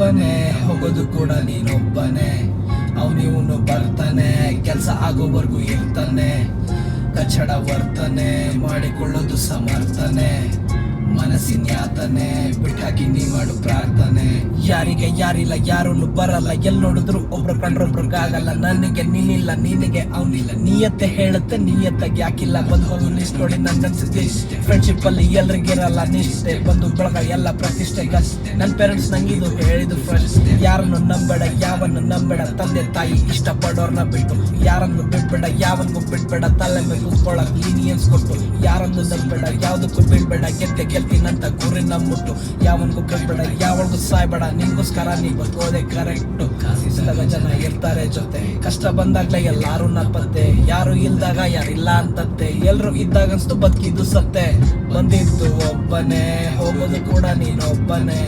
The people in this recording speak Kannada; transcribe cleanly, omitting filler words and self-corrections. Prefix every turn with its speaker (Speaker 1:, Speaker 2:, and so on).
Speaker 1: ಒಬ್ಬನೇ, ಹೋಗೋದು ಕೂಡ ನೀನೊಬ್ಬನೇ. ಅವನಿವನು ಬರ್ತಾನೆ, ಕೆಲ್ಸ ಆಗೋವರೆಗೂ ಇರ್ತಾನೆ. ಕಚ್ಚಡ ವರ್ತನೆ ಮಾಡಿಕೊಳ್ಳೋದು ಸಮರ್ಥನೆ. ಮನಸ್ಸಿನ ಯಾತನೆ ಬಿಟ್ಟಾಕಿ ನೀ ಮಾಡು ಪ್ರಾರ್ಥನೆ. ಯಾರಿಗೆ ಯಾರಿಲ್ಲ, ಯಾರನ್ನು ಬರಲ್ಲ, ಎಲ್ ನೋಡಿದ್ರು ಒಬ್ರು ಕಂಡ್ರೊಬ್ರಿಗಾಗಲ್ಲ. ನನಗೆ ನೀನಿಲ್ಲ, ನಿನಗೆ ಅವನಿಲ್ಲ. ನೀಯತ್ತೆ ಹೇಳುತ್ತೆ, ನೀಯತ್ತಾಗಿ ಯಾಕಿಲ್ಲ. ಬಂದು ಲಿಸ್ಟ್ ನೋಡಿ ನನ್ಗನ್ಸಿದ್ದೆ ಫ್ರೆಂಡ್ಶಿಪ್ ಅಲ್ಲಿ ಎಲ್ರಿಗಿರಲ್ಲ ನಿಷ್ಠೆ. ಬಂದು ಬಳಗ ಎಲ್ಲ ಪ್ರತಿಷ್ಠೆ ಗಷ್ಟೆ. ನನ್ನ ಪೇರೆಂಟ್ಸ್ ನಂಗಿದು ಹೇಳಿದು ಫಸ್ಟ್, ಯಾರನ್ನು ನಂಬೇಡ, ಯಾವನ್ನು ನಂಬೇಡ. ತಂದೆ ತಾಯಿ ಇಷ್ಟಪಡೋರ್ನ ಬಿಟ್ಟು ಯಾರನ್ನು ಬಿಡ್ಬೇಡ, ಯಾವನ್ಗೂ ಬಿಡ್ಬೇಡ. ತಲೆ ಮೇಲೆ ಕೂತ್ಕೊಳ್ಳಕ್ ಲೀನಿಯನ್ಸ್ ಕೊಟ್ಟು ಯಾರನ್ನು ನಂಬೇಡ, ಯಾವ್ದಕ್ಕೂ ಬಿಡ್ಬೇಡ. ಗೆಲ್ತೀನಂತ ಗುರಿನ ಮುಟ್ಟು, ಯಾವನ್ಗೂ ಬಿಡ್ಬೇಡ, ಯಾವನ್ಗೂ ಸಾಯ್ಬೇಡ. ನಿನ್ಗೋಸ್ಕರ ನೀ ಬದುಕೋದೆ ಕರೆಕ್ಟು. ಇದ್ದಾಗ ಜನ ಇರ್ತಾರೆ ಜೊತೆ, ಕಷ್ಟ ಬಂದಾಗ್ಲೇ ಎಲ್ಲಾರು ನಪ್ಪತ್ತೆ. ಯಾರು ಇಲ್ದಾಗ ಯಾರಿಲ್ಲ ಅಂತತ್ತೆ. ಎಲ್ರು ಇದ್ದಾಗ ಅನ್ಸ್ತು ಬದುಕಿದ್ದು ಸತ್ತೆ. ಬಂದಿದ್ದು ಒಬ್ಬನೇ, ಹೋಗೋದು ಕೂಡ ನೀನೊಬ್ಬನೇ.